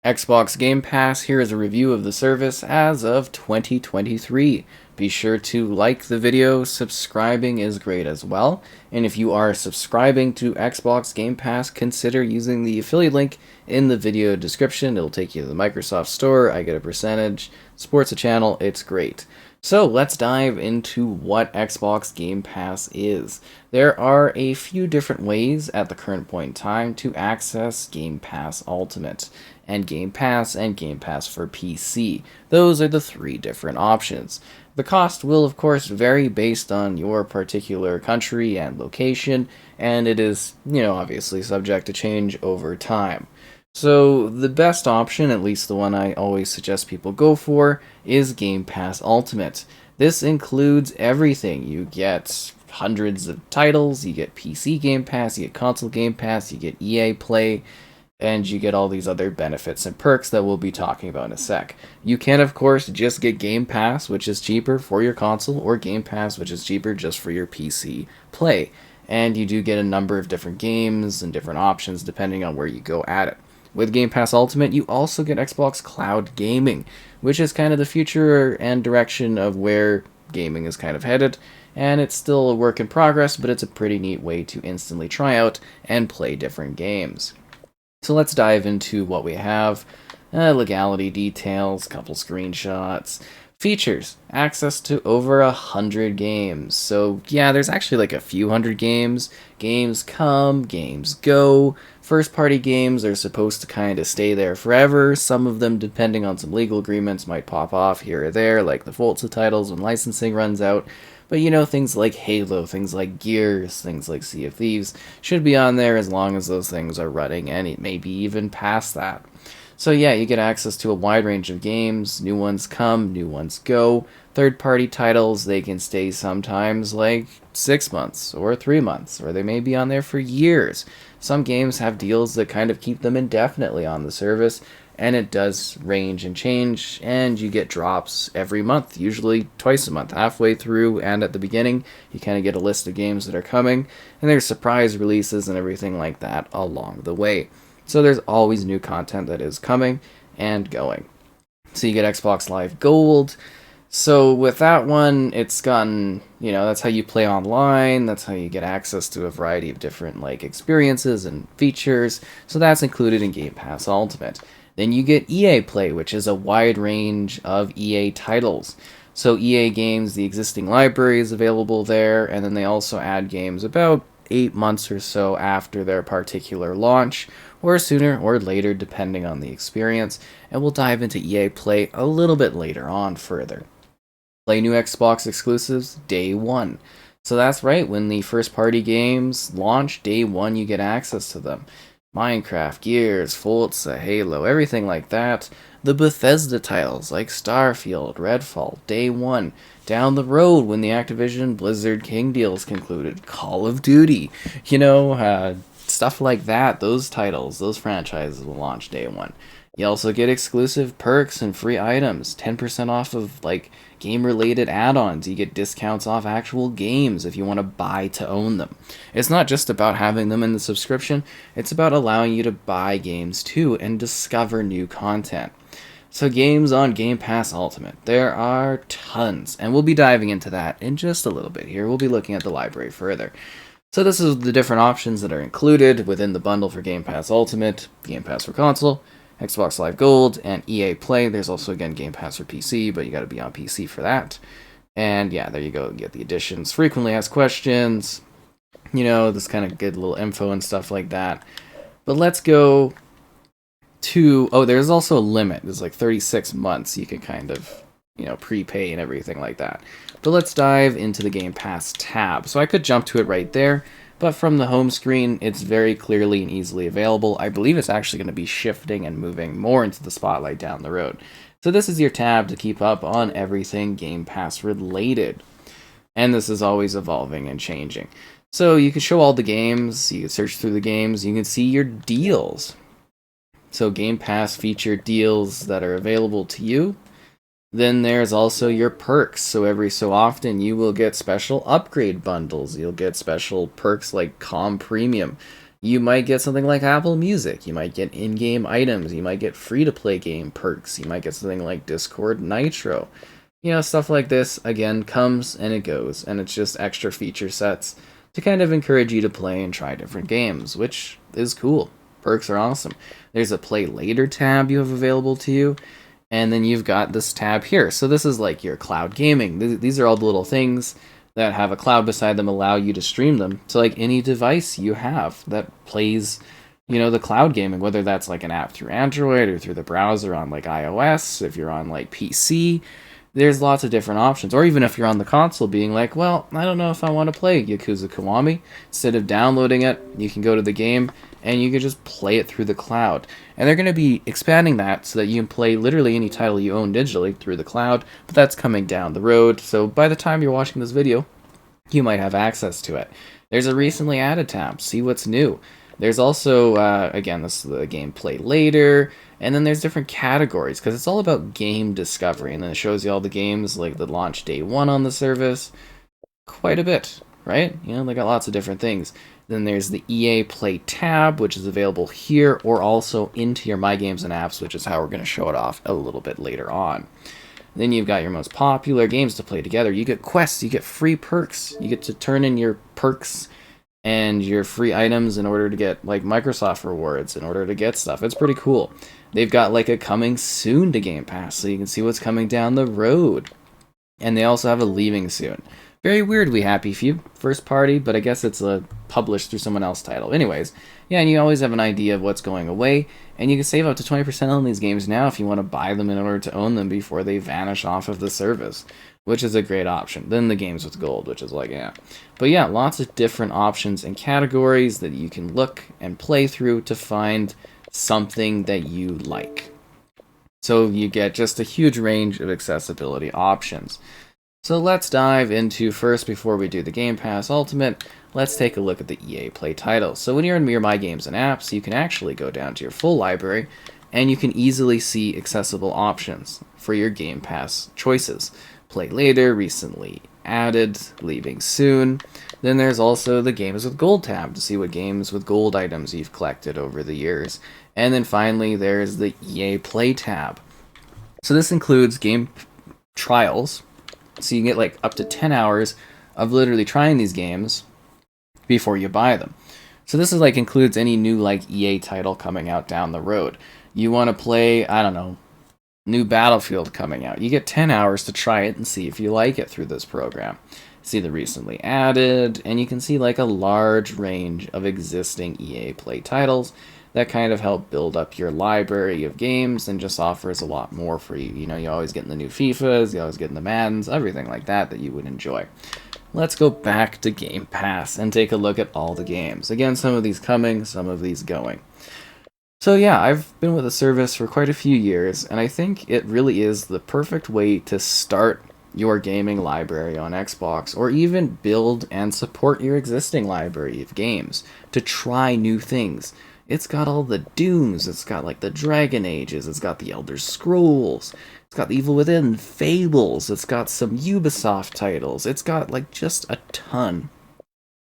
Xbox Game Pass, here is a review of the service as of 2023. Be sure to like the video, subscribing is great as well. And if you are subscribing to Xbox Game Pass, consider using the affiliate link in the video description. It'll take you to the Microsoft Store, I get a percentage, supports the channel, it's great. So let's dive into what Xbox Game Pass is. There are a few different ways at the current point in time to access Game Pass Ultimate and Game Pass for PC. Those are the three different options. The cost will of course vary based on your particular country and location, and it is, obviously subject to change over time. So the best option, at least the one I always suggest people go for, is Game Pass Ultimate. This includes everything. You get hundreds of titles, you get PC Game Pass, you get console Game Pass, you get EA Play, and you get all these other benefits and perks that we'll be talking about in a sec. You can, of course, just get Game Pass, which is cheaper for your console, or Game Pass, which is cheaper just for your PC Play. And you do get a number of different games and different options depending on where you go at it. With Game Pass Ultimate, you also get Xbox Cloud Gaming, which is kind of the future and direction of where gaming is kind of headed, and it's still a work in progress, but it's a pretty neat way to instantly try out and play different games. So let's dive into what we have. Legality details, couple screenshots. Features, access to over 100 games. So yeah, there's actually like a few hundred games. Games come, games go. First party games are supposed to kind of stay there forever. Some of them, depending on some legal agreements, might pop off here or there, like the Forza titles when licensing runs out. But things like Halo, things like Gears, things like Sea of Thieves should be on there as long as those things are running, and it may be even past that. So yeah, you get access to a wide range of games. New ones come, new ones go. Third-party titles, they can stay sometimes like 6 months or 3 months, or they may be on there for years. Some games have deals that kind of keep them indefinitely on the service, and it does range and change, and you get drops every month, usually twice a month, halfway through and at the beginning. You kind of get a list of games that are coming, and there's surprise releases and everything like that along the way. So there's always new content that is coming and going. So you get Xbox Live Gold. So with that one, it's gotten, that's how you play online. That's how you get access to a variety of different experiences and features. So that's included in Game Pass Ultimate. Then you get EA Play, which is a wide range of EA titles. So EA games, the existing library is available there, and then they also add games about 8 months or so after their particular launch, or sooner or later depending on the experience, and we'll dive into EA Play a little bit later on further. Play new Xbox exclusives day one. So that's right, when the first party games launch, day one you get access to them. Minecraft, Gears, Forza, Halo, everything like that. The Bethesda titles like Starfield, Redfall, day one. Down the road when the Activision Blizzard King deals concluded, Call of Duty, stuff like that. Those titles, those franchises will launch day one. You also get exclusive perks and free items, 10% off of game-related add-ons. You get discounts off actual games if you want to buy to own them. It's not just about having them in the subscription, it's about allowing you to buy games too and discover new content. So games on Game Pass Ultimate, there are tons, and we'll be diving into that in just a little bit here. We'll be looking at the library further. So this is the different options that are included within the bundle for Game Pass Ultimate, Game Pass for console, Xbox Live Gold, and EA Play. There's also, again, Game Pass for PC, but you gotta be on PC for that. And yeah, there you go, you get the additions. Frequently asked questions, this kind of good little info and stuff like that. But let's go to, there's also a limit. There's 36 months you can kind of, prepay and everything like that. But let's dive into the Game Pass tab. So I could jump to it right there, but from the home screen, it's very clearly and easily available. I believe it's actually going to be shifting and moving more into the spotlight down the road. So this is your tab to keep up on everything Game Pass related. And this is always evolving and changing. So you can show all the games, you can search through the games, you can see your deals. So Game Pass featured deals that are available to you. Then there's also your perks. So every so often you will get special upgrade bundles. You'll get special perks like Com Premium. You might get something like Apple Music. You might get in-game items. You might get free-to-play game perks. You might get something like Discord Nitro. You know, stuff like this, again, comes and it goes, and it's just extra feature sets to kind of encourage you to play and try different games, which is cool. Perks are awesome. There's a Play Later tab you have available to you, and then you've got this tab here. So this is like your cloud gaming. These are all the little things that have a cloud beside them, allow you to stream them to like any device you have that plays, you know, the cloud gaming, whether that's like an app through Android or through the browser on like iOS, if you're on like PC. There's lots of different options. Or even if you're on the console being like, well, I don't know if I want to play Yakuza Kiwami. Instead of downloading it, you can go to the game and you can just play it through the cloud. And they're going to be expanding that so that you can play literally any title you own digitally through the cloud, but that's coming down the road. So by the time you're watching this video, you might have access to it. There's a recently added tab, see what's new. There's also, again, this is the gameplay later, and then there's different categories, because it's all about game discovery, and then it shows you all the games, like the launch day 1 on the service. Quite a bit, right? You know, they got lots of different things. Then there's the EA Play tab, which is available here, or also into your My Games and Apps, which is how we're going to show it off a little bit later on. Then you've got your most popular games to play together. You get quests, you get free perks. You get to turn in your perks and your free items in order to get like Microsoft rewards, in order to get stuff. It's pretty cool. They've got like a coming soon to Game Pass, so you can see what's coming down the road. And they also have a leaving soon. Very weirdly Happy Few, first party, but I guess it's published through someone else's title. Anyways, yeah, and you always have an idea of what's going away, and you can save up to 20% on these games now if you want to buy them in order to own them before they vanish off of the service, which is a great option. Then the games with gold, which is like, yeah. But yeah, lots of different options and categories that you can look and play through to find something that you like. So you get just a huge range of accessibility options. So let's dive into, first, before we do the Game Pass Ultimate, let's take a look at the EA Play titles. So when you're in your My Games and Apps, you can actually go down to your full library, and you can easily see accessible options for your Game Pass choices. Play Later, recently added, leaving soon. Then there's also the Games with Gold tab to see what games with gold items you've collected over the years. And then finally, there's the EA Play tab. So this includes game trials. So you can get like up to 10 hours of literally trying these games before you buy them. So this is like includes any new like EA title coming out down the road. You want to play, I don't know, new Battlefield coming out. You get 10 hours to try it and see if you like it through this program. See the recently added, and you can see like a large range of existing EA Play titles that kind of help build up your library of games and just offers a lot more for you. You know, you always getting the new FIFAs, you always getting the Maddens, everything like that you would enjoy. Let's go back to Game Pass and take a look at all the games. Again, some of these coming, some of these going. So yeah, I've been with the service for quite a few years, and I think it really is the perfect way to start your gaming library on Xbox, or even build and support your existing library of games to try new things. It's got all the Dooms, it's got like the Dragon Ages, it's got the Elder Scrolls, it's got the Evil Within, Fables, it's got some Ubisoft titles, it's got like just a ton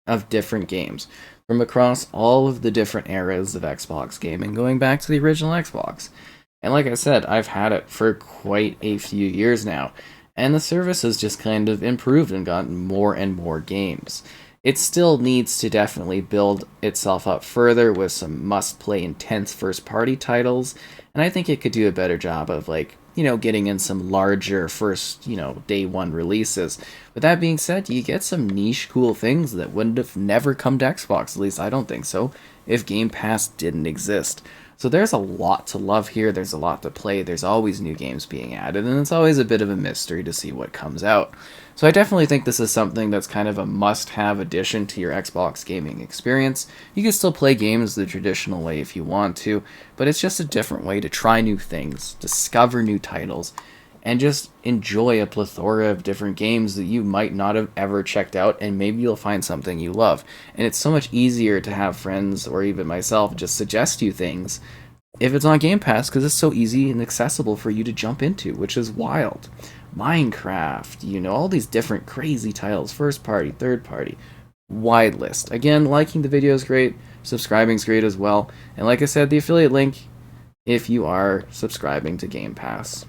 of different games from across all of the different eras of Xbox gaming, going back to the original Xbox. And like I said, I've had it for quite a few years now, and the service has just kind of improved and gotten more and more games. It still needs to definitely build itself up further with some must-play intense first-party titles, and I think it could do a better job of, like, you know, getting in some larger first, you know, day one releases. But that being said, you get some niche cool things that wouldn't have never come to Xbox, at least I don't think so, if Game Pass didn't exist. So there's a lot to love here, there's a lot to play, there's always new games being added, and it's always a bit of a mystery to see what comes out. So I definitely think this is something that's kind of a must-have addition to your Xbox gaming experience. You can still play games the traditional way if you want to, but it's just a different way to try new things, discover new titles, and just enjoy a plethora of different games that you might not have ever checked out, and maybe you'll find something you love. And it's so much easier to have friends, or even myself, just suggest you things if it's on Game Pass, because it's so easy and accessible for you to jump into, which is wild. Minecraft, you know, all these different crazy titles, first party, third party, wide list. Again, liking the video is great, subscribing's great as well. And like I said, the affiliate link if you are subscribing to Game Pass.